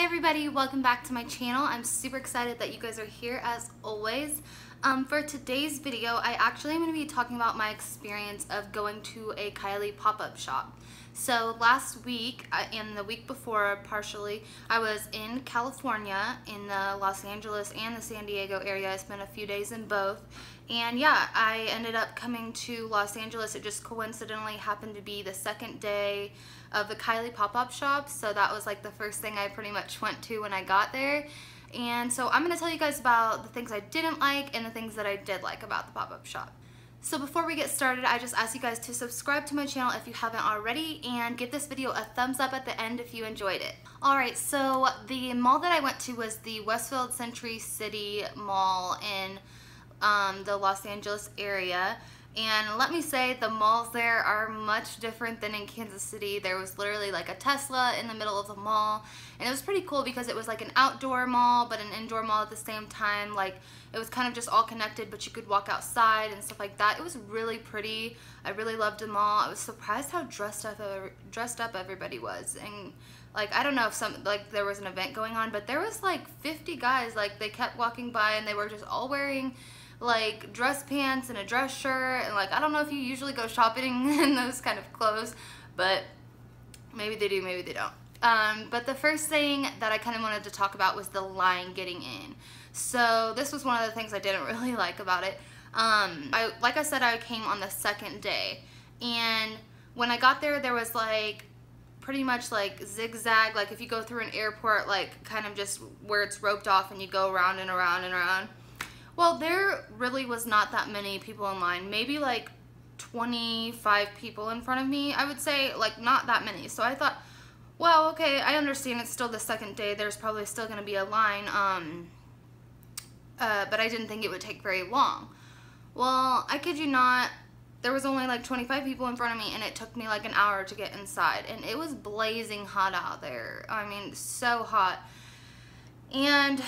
everybody, welcome back to my channel. I'm super excited that you guys are here as always. For today's video, I actually am going to be talking about my experience of going to a Kylie pop-up shop. So last week and the week before partially, I was in California in the Los Angeles and the San Diego area. I spent a few days in both. And yeah, I ended up coming to Los Angeles. It just coincidentally happened to be the second day of the Kylie pop-up shop. So that was like the first thing I pretty much went to when I got there. And so I'm going to tell you guys about the things I didn't like and the things that I did like about the pop-up shop. So before we get started, I just ask you guys to subscribe to my channel if you haven't already and give this video a thumbs up at the end if you enjoyed it. Alright, so the mall that I went to was the Westfield Century City Mall in the Los Angeles area. And let me say, the malls there are much different than in Kansas City. There was literally like a Tesla in the middle of the mall. And it was pretty cool because it was like an outdoor mall, but an indoor mall at the same time. Like, it was kind of just all connected, but you could walk outside and stuff like that. It was really pretty. I really loved the mall. I was surprised how dressed up everybody was. And like, I don't know if there was an event going on, but there was like 50 guys. Like, they kept walking by and they were just all wearing like dress pants and a dress shirt, and like, I don't know if you usually go shopping in those kind of clothes, but maybe they do, maybe they don't. But the first thing that I kind of wanted to talk about was the line getting in. So this was one of the things I didn't really like about it. Like I said, I came on the second day, and when I got there, there was like pretty much like zigzag, like if you go through an airport, like kind of just where it's roped off and you go around and around and around. Well, there really was not that many people in line, maybe like 25 people in front of me, I would say, like not that many. So I thought, well, okay, I understand it's still the second day, there's probably still going to be a line, but I didn't think it would take very long. Well, I kid you not, there was only like 25 people in front of me and it took me like an hour to get inside, and it was blazing hot out there. I mean, so hot. And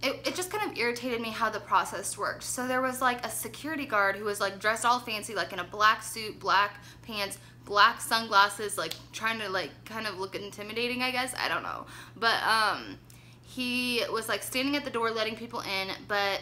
it just kind of irritated me how the process worked. So there was like a security guard who was like dressed all fancy, like in a black suit, black pants, black sunglasses, like trying to like kind of look intimidating, I guess. I don't know. But he was like standing at the door letting people in, but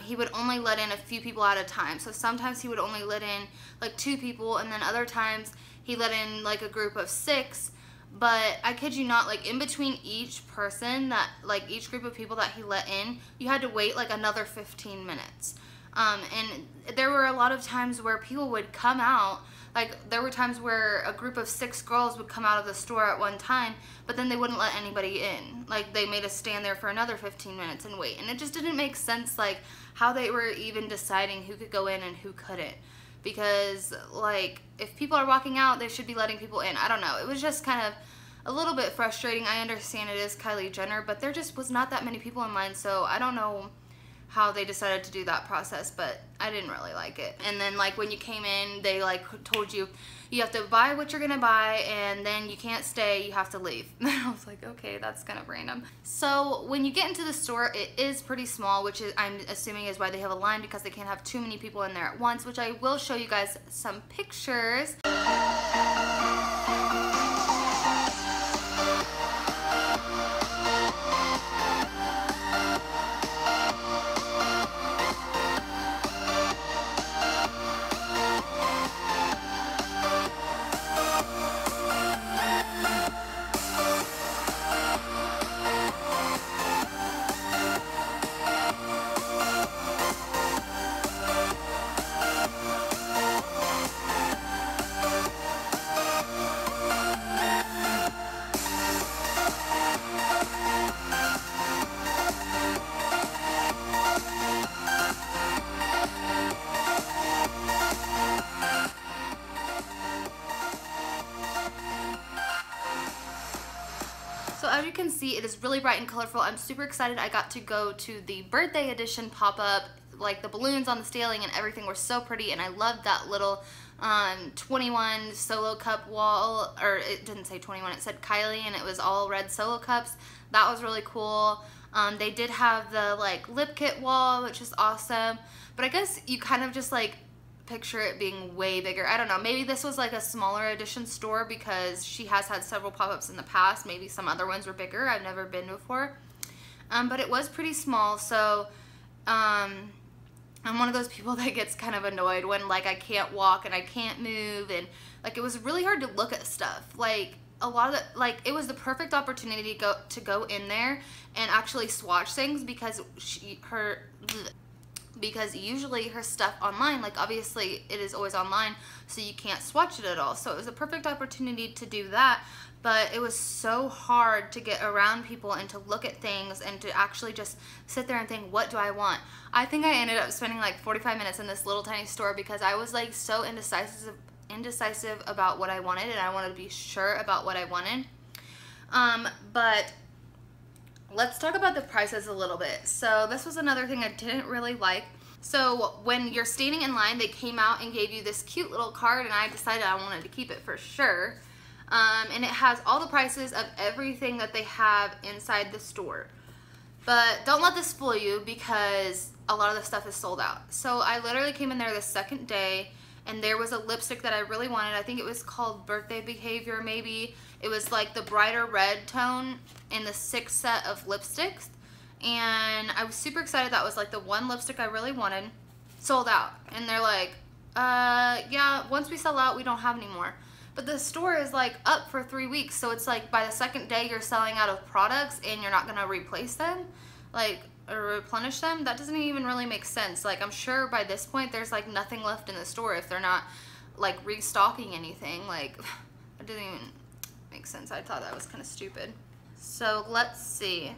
he would only let in a few people at a time. So sometimes he would only let in like 2 people, and then other times he let in like a group of 6. But I kid you not, like in between each person like each group of people that he let in, you had to wait like another 15 minutes. And there were a lot of times where people would come out, like there were times where a group of 6 girls would come out of the store at one time, but then they wouldn't let anybody in. Like, they made us stand there for another 15 minutes and wait. And it just didn't make sense, like how they were even deciding who could go in and who couldn't. Because like, if people are walking out, they should be letting people in. I don't know. It was just kind of a little bit frustrating. I understand it is Kylie Jenner, but there just was not that many people in line, so I don't know how they decided to do that process, but I didn't really like it. And then like when you came in, they like told you you have to buy what you're gonna buy, and then you can't stay, you have to leave. And I was like, okay, that's kind of random. So when you get into the store, it is pretty small, which is, I'm assuming, is why they have a line, because they can't have too many people in there at once, which I will show you guys some pictures. So as you can see, it is really bright and colorful. I'm super excited. I got to go to the birthday edition pop-up. Like, the balloons on the ceiling and everything were so pretty, and I loved that little 21 solo cup wall, or it didn't say 21, it said Kylie, and it was all red solo cups. That was really cool. They did have the like lip kit wall, which is awesome, but I guess you kind of just like picture it being way bigger. I don't know, maybe this was like a smaller edition store because she has had several pop-ups in the past. Maybe some other ones were bigger. I've never been before. But it was pretty small, so I'm one of those people that gets kind of annoyed when like I can't walk and I can't move, and like it was really hard to look at stuff. Like a lot of the, like, it was the perfect opportunity to go in there and actually swatch things because because usually her stuff online, like obviously it is always online, so you can't swatch it at all. So it was a perfect opportunity to do that, but it was so hard to get around people and to look at things and to actually just sit there and think, what do I want? I think I ended up spending like 45 minutes in this little tiny store because I was like so indecisive about what I wanted, and I wanted to be sure about what I wanted. But let's talk about the prices a little bit. So this was another thing I didn't really like. So when you're standing in line, they came out and gave you this cute little card, and I decided I wanted to keep it for sure. And it has all the prices of everything that they have inside the store. But don't let this fool you because a lot of the stuff is sold out. So I literally came in there the second day, and there was a lipstick that I really wanted. I think it was called Birthday Behavior, maybe. It was like the brighter red tone in the 6 set of lipsticks. And I was super excited. That was like the one lipstick I really wanted. Sold out. And they're like, yeah, once we sell out, we don't have any more. But the store is like up for 3 weeks. So it's like by the second day you're selling out of products and you're not going to replace them. Like, or replenish them. That doesn't even really make sense. Like, I'm sure by this point there's like nothing left in the store if they're not like restocking anything. Like, it didn't even make sense. I thought that was kind of stupid. So let's see,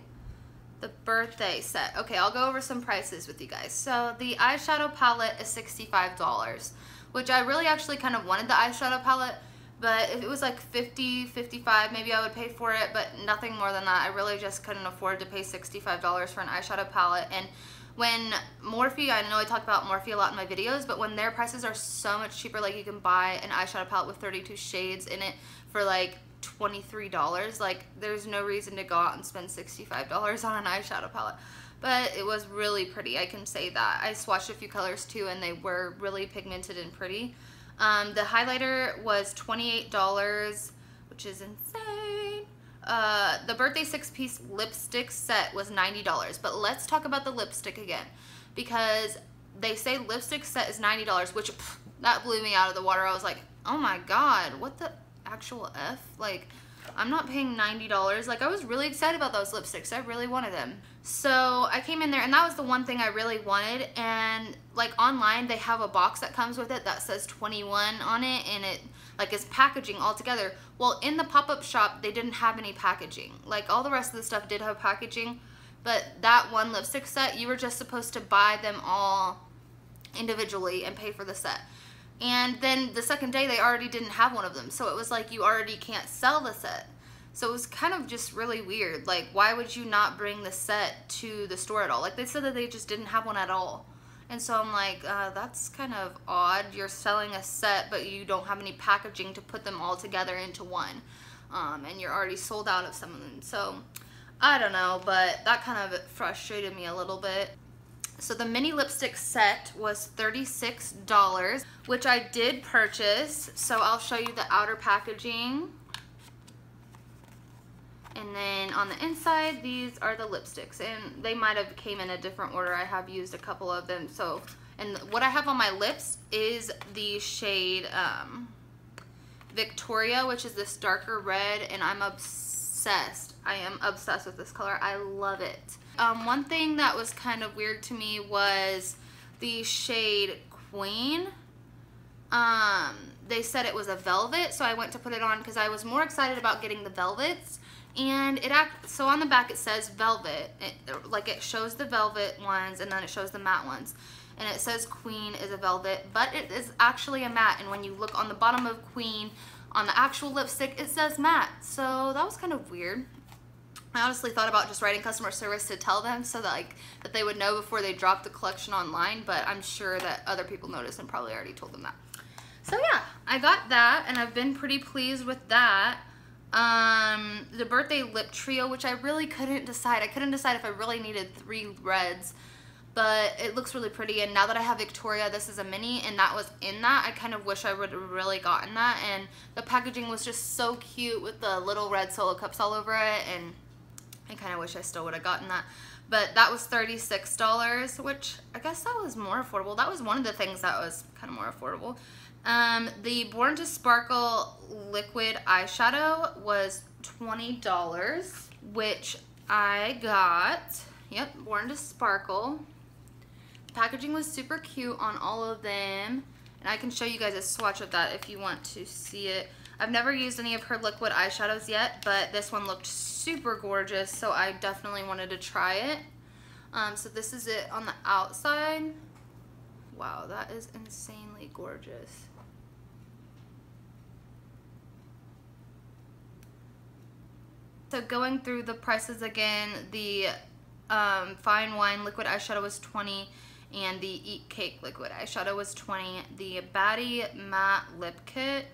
the birthday set. Okay, I'll go over some prices with you guys. So the eyeshadow palette is $65, which I really actually kind of wanted the eyeshadow palette. But if it was like $50, $55, maybe I would pay for it, but nothing more than that. I really just couldn't afford to pay $65 for an eyeshadow palette. And when Morphe, I know I talk about Morphe a lot in my videos, but when their prices are so much cheaper, like you can buy an eyeshadow palette with 32 shades in it for like $23, like there's no reason to go out and spend $65 on an eyeshadow palette. But it was really pretty, I can say that. I swatched a few colors too, and they were really pigmented and pretty. The highlighter was $28, which is insane. The birthday 6-piece lipstick set was $90. But let's talk about the lipstick again, because they say lipstick set is $90, which that blew me out of the water. I was like, oh my god, what the actual F? Like, I'm not paying $90. Like, I was really excited about those lipsticks. I really wanted them. So I came in there, and that was the one thing I really wanted. And like online, they have a box that comes with it that says 21 on it, and it like is packaging all together. Well, in the pop-up shop, they didn't have any packaging. Like, all the rest of the stuff did have packaging, but that one lipstick set, you were just supposed to buy them all individually and pay for the set. And then the second day, they already didn't have one of them. So it was like you already can't sell the set. So it was kind of just really weird. Like, why would you not bring the set to the store at all? Like, they said that they just didn't have one at all. And so I'm like, that's kind of odd. You're selling a set, but you don't have any packaging to put them all together into one. And you're already sold out of some of them. So I don't know, but that kind of frustrated me a little bit. So the mini lipstick set was $36, which I did purchase. So I'll show you the outer packaging. And then on the inside, these are the lipsticks. And they might have came in a different order. I have used a couple of them. So, and what I have on my lips is the shade Victoria, which is this darker red. And I'm obsessed. I am obsessed with this color. I love it. One thing that was kind of weird to me was the shade Queen. They said it was a velvet, so I went to put it on because I was more excited about getting the velvets. And so on the back it says velvet, like it shows the velvet ones and then it shows the matte ones. And it says Queen is a velvet, but it is actually a matte. And when you look on the bottom of Queen, on the actual lipstick, it says matte. So that was kind of weird. I honestly thought about just writing customer service to tell them so that that they would know before they dropped the collection online, but I'm sure that other people noticed and probably already told them that. So yeah, I got that and I've been pretty pleased with that. The birthday lip trio, which I really couldn't decide. I couldn't decide if I really needed 3 reds, but it looks really pretty. And now that I have Victoria, this is a mini, and that was in that. I kind of wish I would have really gotten that, and the packaging was just so cute with the little red Solo cups all over it, and I kind of wish I still would have gotten that. But that was $36, which I guess that was more affordable. That was one of the things that was kind of more affordable. The Born to Sparkle liquid eyeshadow was $20, which I got. Yep, Born to Sparkle. Packaging was super cute on all of them, and I can show you guys a swatch of that if you want to see it. I've never used any of her liquid eyeshadows yet, but this one looked super gorgeous, so I definitely wanted to try it. So this is it on the outside. Wow, that is insanely gorgeous. So going through the prices again, the Fine Wine liquid eyeshadow was $20, and the Eat Cake liquid eyeshadow was $20. The Baddie Matte Lip Kit.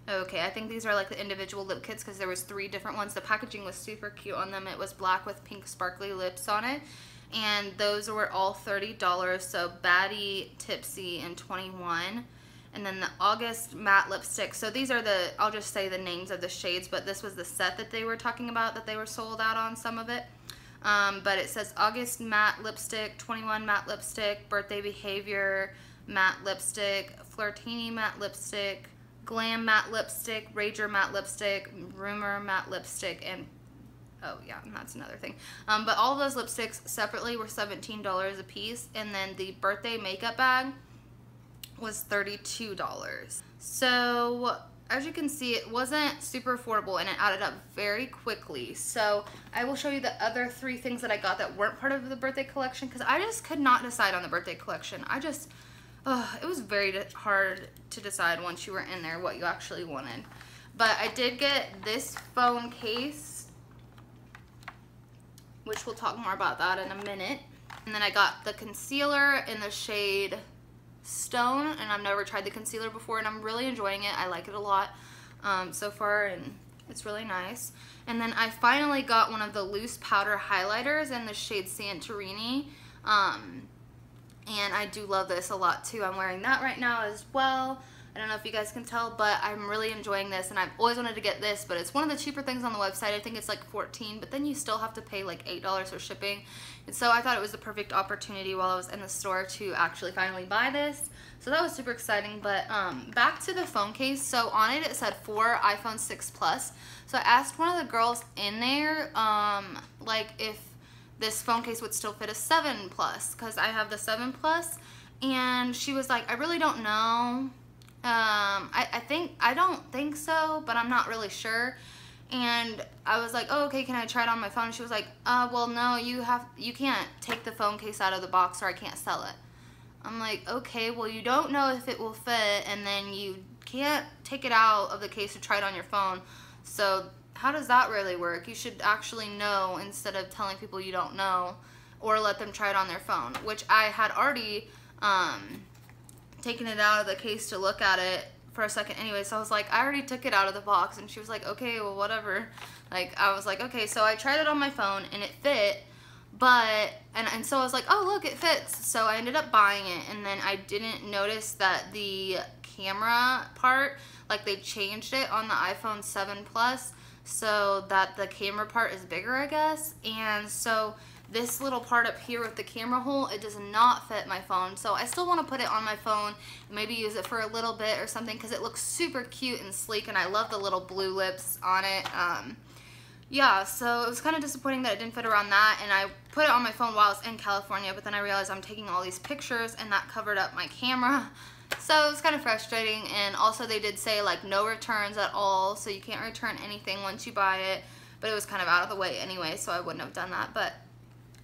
Okay, I think these are like the individual lip kits because there was 3 different ones. The packaging was super cute on them. It was black with pink sparkly lips on it. And those were all $30. So Baddie, Tipsy, and 21. And then the August Matte Lipstick. So these are the, I'll just say the names of the shades, but this was the set that they were talking about, that they were sold out on some of it. But it says August Matte Lipstick, 21 Matte Lipstick, Birthday Behavior Matte Lipstick, Flirtini Matte Lipstick, Glam Matte Lipstick, Rager Matte Lipstick, Rumor Matte Lipstick, and oh yeah, and that's another thing. But all of those lipsticks separately were $17 a piece, and then the birthday makeup bag was $32. So as you can see, it wasn't super affordable, and it added up very quickly. So I will show you the other 3 things that I got that weren't part of the birthday collection, because I just could not decide on the birthday collection. It was very hard to decide once you were in there what you actually wanted. But I did get this phone case, which we'll talk more about that in a minute. And then I got the concealer in the shade Stone, and I've never tried the concealer before, and I'm really enjoying it. I like it a lot so far, and it's really nice. And then I finally got one of the loose powder highlighters in the shade Santorini. And I do love this a lot too. I'm wearing that right now as well. I don't know if you guys can tell, but I'm really enjoying this, and I've always wanted to get this, but it's one of the cheaper things on the website. I think it's like $14, but then you still have to pay like $8 for shipping. And so I thought it was the perfect opportunity while I was in the store to actually finally buy this. So that was super exciting. But back to the phone case. So on it, it said for iPhone 6 Plus. So I asked one of the girls in there, like if this phone case would still fit a 7 Plus, because I have the 7 Plus, and she was like, I really don't know. I don't think so, but I'm not really sure. And I was like, oh, okay, can I try it on my phone? And she was like, well, no, you can't take the phone case out of the box, or I can't sell it. I'm like, okay, well, you don't know if it will fit, and then you can't take it out of the case to try it on your phone. So how does that really work? You should actually know instead of telling people you don't know, or let them try it on their phone, which I had already taken it out of the case to look at it for a second anyway. So I was like, I already took it out of the box, and she was like, okay, well, whatever. Like, I was like, okay, so I tried it on my phone, and it fit, but, and so I was like, oh, look, it fits. So I ended up buying it, and then I didn't notice that the camera part, like they changed it on the iPhone 7 Plus, so that the camera part is bigger, I guess. And so this little part up here with the camera hole, it does not fit my phone. So I still want to put it on my phone and maybe use it for a little bit or something, because it looks super cute and sleek, and I love the little blue lips on it. Yeah, so it was kind of disappointing that it didn't fit around that, and I put it on my phone while I was in California, but then I realized I'm taking all these pictures, and that covered up my camera. So it was kind of frustrating. And also they did say like no returns at all, so you can't return anything once you buy it, but it was kind of out of the way anyway, so I wouldn't have done that. But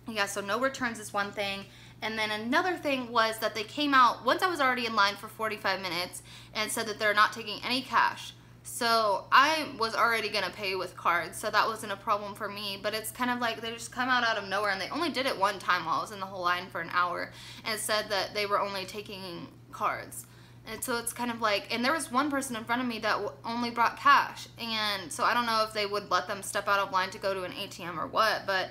yeah, so no returns is one thing. And then another thing was that they came out once I was already in line for 45 minutes and said that they're not taking any cash. So I was already gonna pay with cards, so that wasn't a problem for me. But it's kind of like they just come out of nowhere, and they only did it one time while I was in the whole line for an hour, and said that they were only taking cards. And so it's kind of like, and there was one person in front of me that only brought cash, and so I don't know if they would let them step out of line to go to an ATM or what, but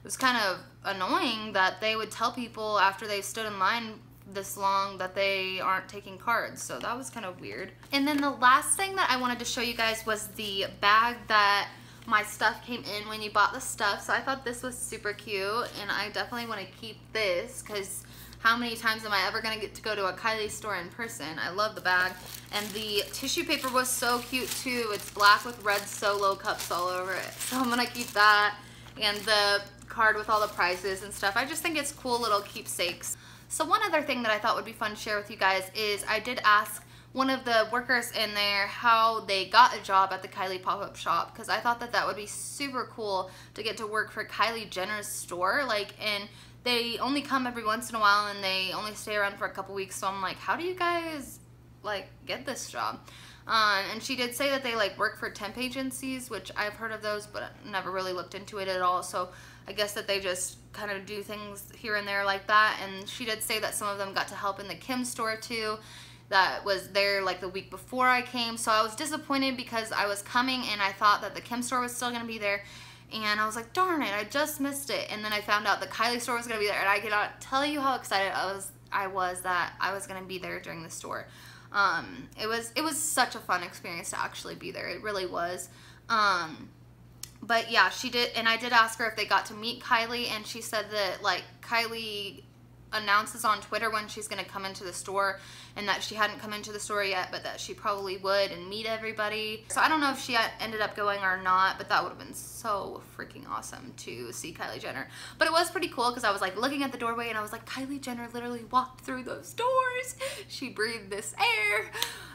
it was kind of annoying that they would tell people after they stood in line this long that they aren't taking cards. So that was kind of weird. And then the last thing that I wanted to show you guys was the bag that my stuff came in when you bought the stuff. So I thought this was super cute, and I definitely want to keep this because how many times am I ever going to get to go to a Kylie store in person? I love the bag. And the tissue paper was so cute too. It's black with red Solo cups all over it. So I'm going to keep that, and the card with all the prizes and stuff. I just think it's cool little keepsakes. So one other thing that I thought would be fun to share with you guys is I did ask one of the workers in there how they got a job at the Kylie pop-up shop, because I thought that that would be super cool to get to work for Kylie Jenner's store. Like, and they only come every once in a while and they only stay around for a couple weeks. So I'm like, how do you guys like get this job? And she did say that they like work for temp agencies, which I've heard of those, but never really looked into it at all. So I guess that they just kind of do things here and there like that. And she did say that some of them got to help in the Kim store too. That was there like the week before I came. So I was disappointed because I was coming and I thought that the Kim store was still going to be there. And I was like, darn it, I just missed it. And then I found out the Kylie store was going to be there. And I cannot tell you how excited I was that I was going to be there during the store. It was such a fun experience to actually be there. It really was. But yeah, she did, and I did ask her if they got to meet Kylie, and she said that like Kylie announces on Twitter when she's going to come into the store, and that she hadn't come into the store yet, but that she probably would and meet everybody. So I don't know if she ended up going or not, but that would have been so freaking awesome to see Kylie Jenner. But it was pretty cool because I was like looking at the doorway and I was like, Kylie Jenner literally walked through those doors. She breathed this air.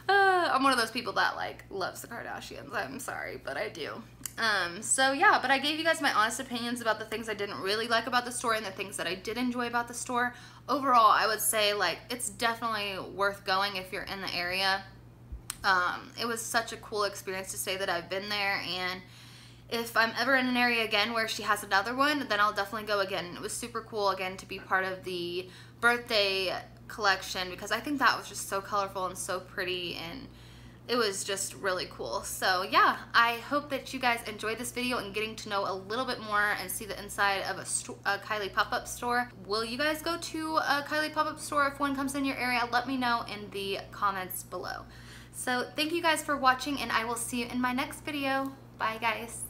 I'm one of those people that like loves the Kardashians. I'm sorry, but I do. So yeah, but I gave you guys my honest opinions about the things I didn't really like about the store and the things that I did enjoy about the store. Overall, I would say like it's definitely worth going if you're in the area. It was such a cool experience to say that I've been there, and if I'm ever in an area again where she has another one, then I'll definitely go again. It was super cool again to be part of the birthday collection because I think that was just so colorful and so pretty, and it was just really cool. So yeah, I hope that you guys enjoyed this video and getting to know a little bit more and see the inside of a Kylie pop-up store. Will you guys go to a Kylie pop-up store if one comes in your area? Let me know in the comments below. So thank you guys for watching, and I will see you in my next video. Bye guys.